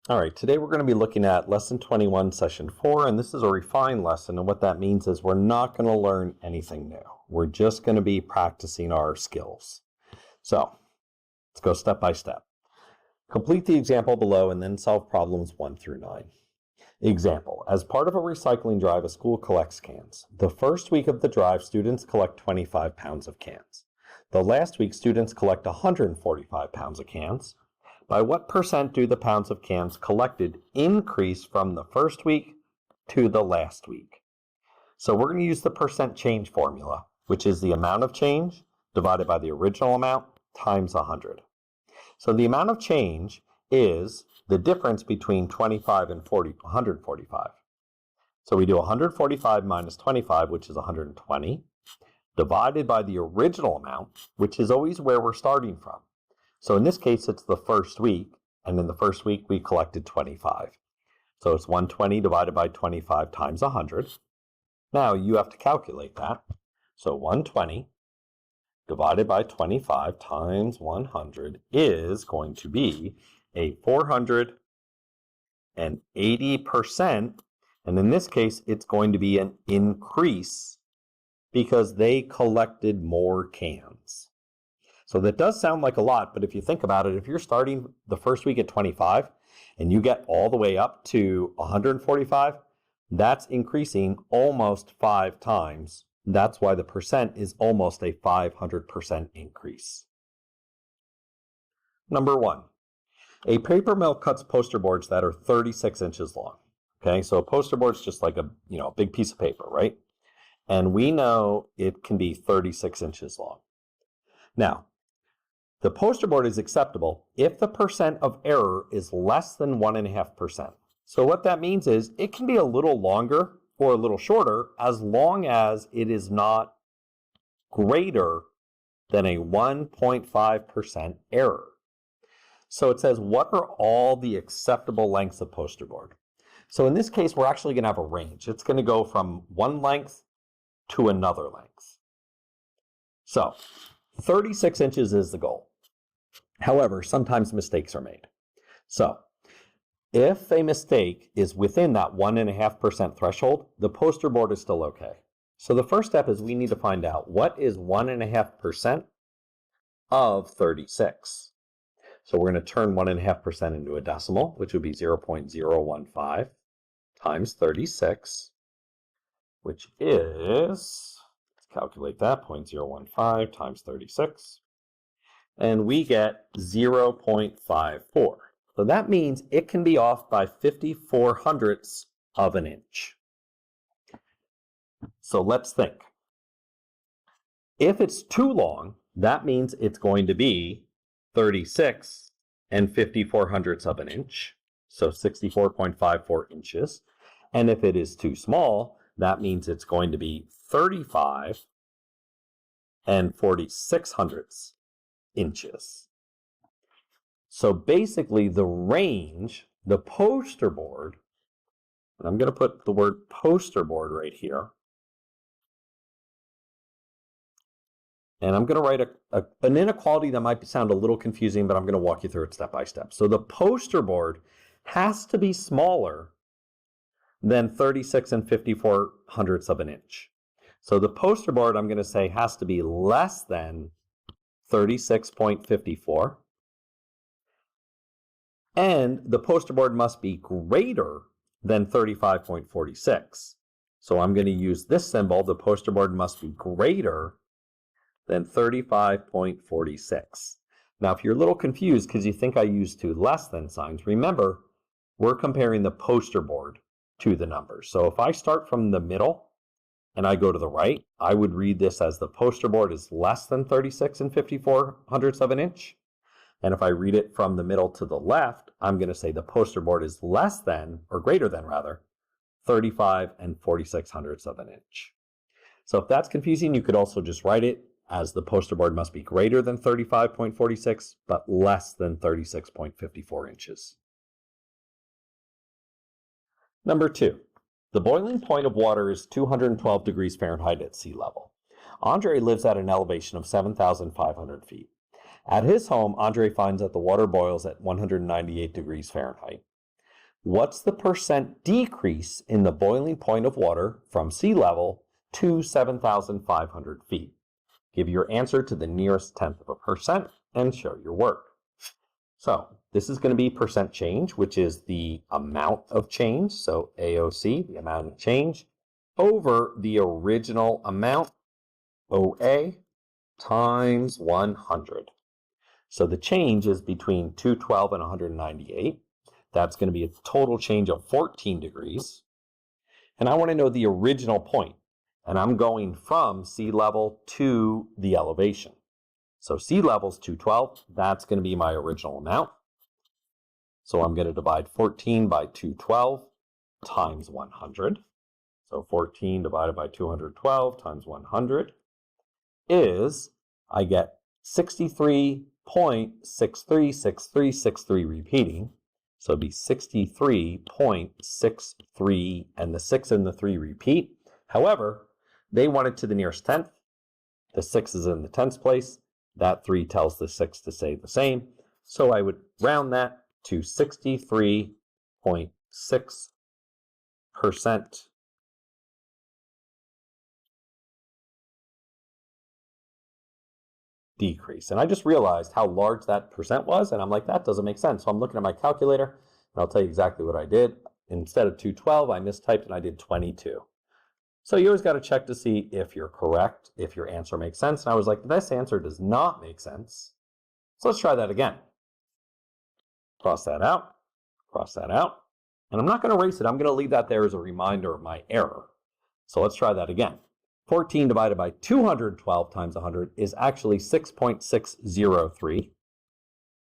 All right, today we're going to be looking at Lesson 21, Session 4, and this is a refined lesson, and what that means is we're not going to learn anything new. We're just going to be practicing our skills. So, let's go step by step. Complete the example below and then solve problems 1 through 9. Example, as part of a recycling drive, a school collects cans. The first week of the drive, students collect 25 pounds of cans. The last week, students collect 145 pounds of cans. By what percent do the pounds of cans collected increase from the first week to the last week? So we're going to use the percent change formula, which is the amount of change divided by the original amount times 100. So the amount of change is the difference between 25 and 145. So we do 145 minus 25, which is 120, divided by the original amount, which is always where we're starting from. So in this case, it's the first week, and in the first week, we collected 25. So it's 120 divided by 25 times 100. Now you have to calculate that. So 120 divided by 25 times 100 is going to be a 480%, and in this case, it's going to be an increase because they collected more cans. So that does sound like a lot, but if you think about it, if you're starting the first week at 25 and you get all the way up to 145, that's increasing almost 5 times. That's why the percent is almost a 500% increase. Number 1, a paper mill cuts poster boards that are 36 inches long. Okay, so a poster board is just like a big piece of paper, right? And we know it can be 36 inches long. Now, the poster board is acceptable if the percent of error is less than 1.5%. So what that means is it can be a little longer or a little shorter as long as it is not greater than a 1.5% error. So it says, what are all the acceptable lengths of poster board? So in this case, we're actually going to have a range. It's going to go from one length to another length. So 36 inches is the goal. However, sometimes mistakes are made. So if a mistake is within that 1.5% threshold, the poster board is still okay. So the first step is we need to find out what is 1.5% of 36. So we're going to turn 1.5% into a decimal, which would be 0.015 times 36, which is, let's calculate that, 0.015 times 36. And we get 0.54. So that means it can be off by 54 hundredths of an inch. So let's think. If it's too long, that means it's going to be 36 and 54 hundredths of an inch, so 64.54 inches. And if it is too small, that means it's going to be 35 and 46 hundredths inches. So basically the range, the poster board, and I'm going to put the word poster board right here, and I'm going to write an inequality that might sound a little confusing, but I'm going to walk you through it step by step. So the poster board has to be smaller than 36 and 54 hundredths of an inch. So the poster board, I'm going to say, has to be less than 36.54, and the poster board must be greater than 35.46. So I'm going to use this symbol. The poster board must be greater than 35.46. Now, if you're a little confused because you think I used two less than signs, remember, we're comparing the poster board to the numbers. So if I start from the middle and I go to the right, I would read this as the poster board is less than 36 and 54 hundredths of an inch. And if I read it from the middle to the left, I'm going to say the poster board is less than, or greater than rather, 35 and 46 hundredths of an inch. So if that's confusing, you could also just write it as the poster board must be greater than 35.46, but less than 36.54 inches. Number 2. The boiling point of water is 212 degrees Fahrenheit at sea level. Andre lives at an elevation of 7,500 feet. At his home, Andre finds that the water boils at 198 degrees Fahrenheit. What's the percent decrease in the boiling point of water from sea level to 7,500 feet? Give your answer to the nearest tenth of a percent and show your work. So this is going to be percent change, which is the amount of change. So AOC, the amount of change, over the original amount, OA, times 100. So the change is between 212 and 198. That's going to be a total change of 14 degrees. And I want to know the original point. And I'm going from sea level to the elevation. So sea level is 212. That's going to be my original amount. So I'm going to divide 14 by 212 times 100. So 14 divided by 212 times 100 is, I get 63.636363 repeating. So it'd be 63.63, and the 6 and the 3 repeat. However, they want it to the nearest tenth. The 6 is in the tenths place. That 3 tells the 6 to say the same. So I would round that to 63.6% decrease. And I just realized how large that percent was, and I'm like, that doesn't make sense. So I'm looking at my calculator, and I'll tell you exactly what I did. Instead of 212, I mistyped and I did 22. So you always got to check to see if you're correct, if your answer makes sense. And I was like, this answer does not make sense. So let's try that again. Cross that out, and I'm not going to erase it. I'm going to leave that there as a reminder of my error. So let's try that again. 14 divided by 212 times 100 is actually 6.603.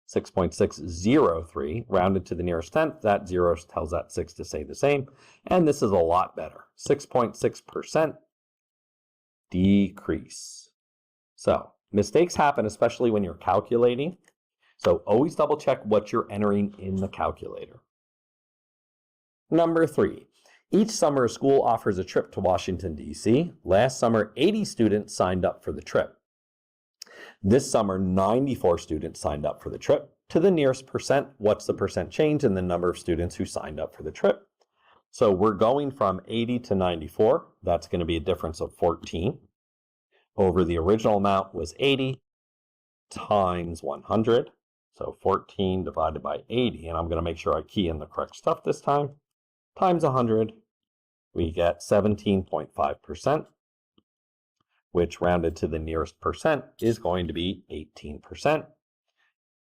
6.603, rounded to the nearest tenth. That 0 tells that 6 to say the same. And this is a lot better. 6.6% decrease. So mistakes happen, especially when you're calculating. So always double check what you're entering in the calculator. Number 3. Each summer, a school offers a trip to Washington, D.C. Last summer, 80 students signed up for the trip. This summer, 94 students signed up for the trip. To the nearest percent, what's the percent change in the number of students who signed up for the trip? So we're going from 80 to 94. That's going to be a difference of 14. Over the original amount was 80 times 100. So 14 divided by 80, and I'm going to make sure I key in the correct stuff this time, times 100, we get 17.5%, which rounded to the nearest percent is going to be 18%.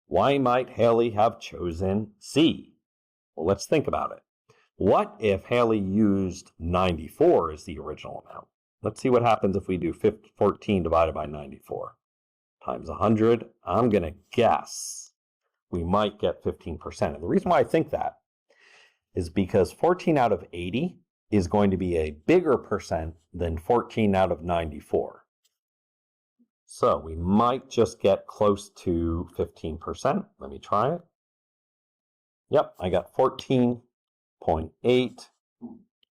Why might Haley have chosen C? Well, let's think about it. What if Haley used 94 as the original amount? Let's see what happens if we do 14 divided by 94 times 100. I'm going to guess we might get 15%. And the reason why I think that is because 14 out of 80 is going to be a bigger percent than 14 out of 94. So we might just get close to 15%. Let me try it. Yep, I got 14.8,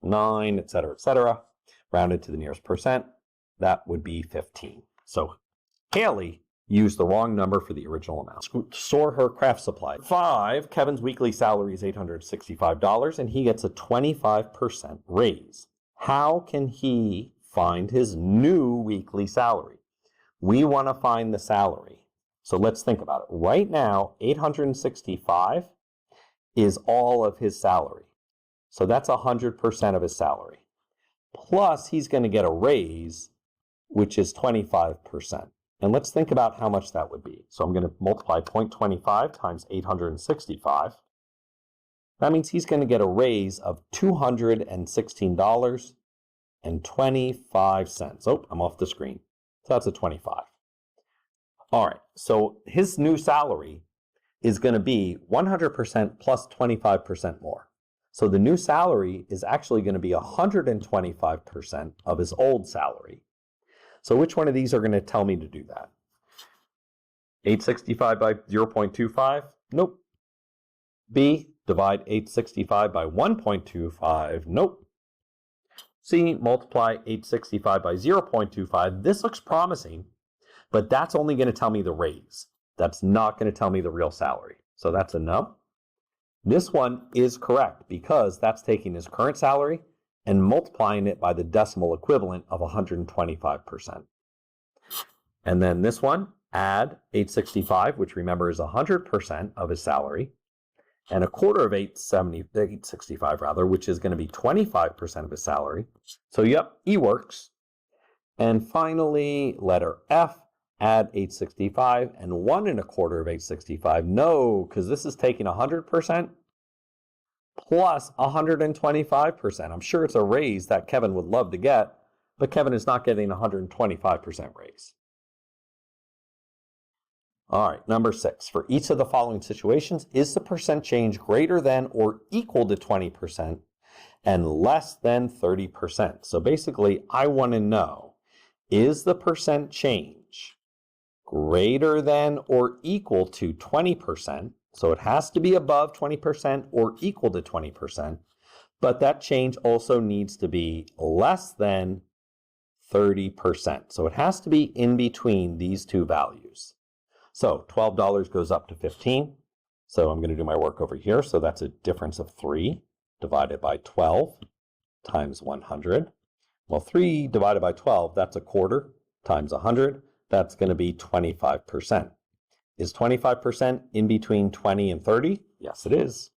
9, etc., rounded to the nearest percent. That would be 15. So Haley used the wrong number for the original amount. Store her craft supply. 5, Kevin's weekly salary is $865, and he gets a 25% raise. How can he find his new weekly salary? We want to find the salary. So let's think about it. Right now, $865 is all of his salary. So that's 100% of his salary. Plus, he's going to get a raise, which is 25%. And let's think about how much that would be. So I'm going to multiply 0.25 times 865. That means he's going to get a raise of $216.25. Oh, I'm off the screen. So that's a 25. All right, so his new salary is going to be 100% plus 25% more. So the new salary is actually going to be 125% of his old salary. So which one of these are going to tell me to do that? 865 by 0.25? Nope. B, divide 865 by 1.25? Nope. C, multiply 865 by 0.25. This looks promising, but that's only going to tell me the raise. That's not going to tell me the real salary. So that's a no. This one is correct because that's taking his current salary and multiplying it by the decimal equivalent of 125%. And then this one, add 865, which remember is 100% of his salary, and a quarter of 865 rather, which is going to be 25% of his salary. So yep, E works. And finally, letter F, add 865 and 1 1/4 of 865. No, because this is taking 100% plus 125%. I'm sure it's a raise that Kevin would love to get, but Kevin is not getting a 125% raise. All right, number 6. For each of the following situations, is the percent change greater than or equal to 20% and less than 30%? So basically, I want to know, is the percent change greater than or equal to 20%? So it has to be above 20% or equal to 20%, but that change also needs to be less than 30%. So it has to be in between these two values. So $12 goes up to 15. So I'm going to do my work over here. So that's a difference of 3 divided by 12 times 100. Well, 3 divided by 12, that's a quarter times 100. That's going to be 25%. Is 25% in between 20 and 30? Yes, it is.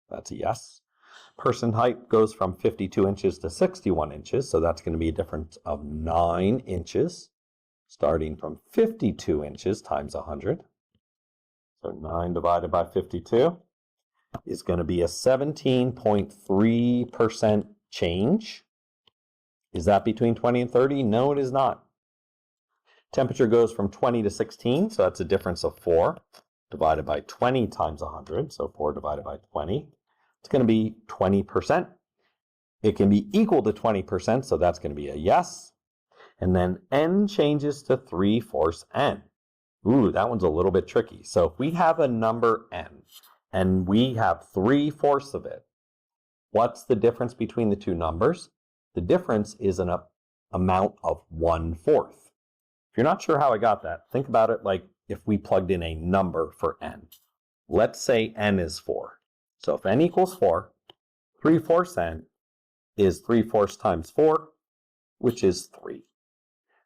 That's a yes. Person height goes from 52 inches to 61 inches. So that's going to be a difference of 9 inches. Starting from 52 inches times 100. So 9 divided by 52 is going to be a 17.3% change. Is that between 20 and 30? No, it is not. Temperature goes from 20 to 16, so that's a difference of 4 divided by 20 times 100. So 4 divided by 20. It's going to be 20%. It can be equal to 20%, so that's going to be a yes. And then n changes to 3/4 n. Ooh, that one's a little bit tricky. So if we have a number n and we have 3/4 of it, what's the difference between the two numbers? The difference is an amount of 1/4. If you're not sure how I got that, think about it like if we plugged in a number for n. Let's say n is 4. So if n equals 4, 3/4 n is 3/4 times 4, which is 3.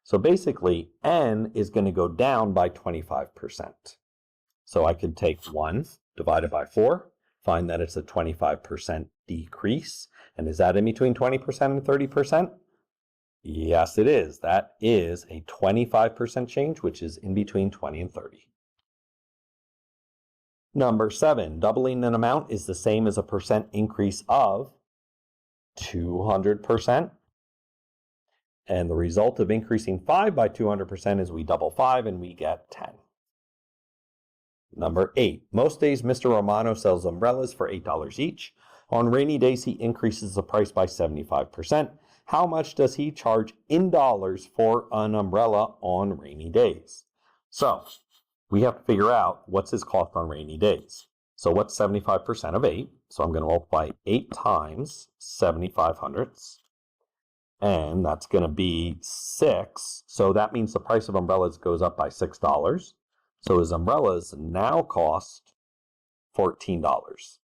So basically, n is going to go down by 25%. So I could take 1 divided by 4, find that it's a 25% decrease. And is that in between 20% and 30%? Yes, it is. That is a 25% change, which is in between 20 and 30. Number 7, doubling an amount is the same as a percent increase of 200%. And the result of increasing 5 by 200% is we double 5 and we get 10. Number 8, most days Mr. Romano sells umbrellas for $8 each. On rainy days, he increases the price by 75%. How much does he charge in dollars for an umbrella on rainy days? So we have to figure out what's his cost on rainy days. So what's 75% of 8? So I'm going to multiply 8 times 75 hundredths. And that's going to be 6. So that means the price of umbrellas goes up by $6. So his umbrellas now cost $14.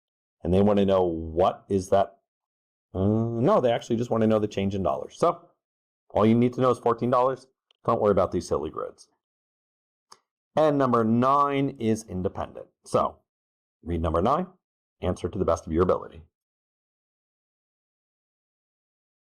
And they want to know what is that? No, they actually just want to know the change in dollars. So all you need to know is $14. Don't worry about these silly grids. And number 9 is independent. So read number 9, answer to the best of your ability.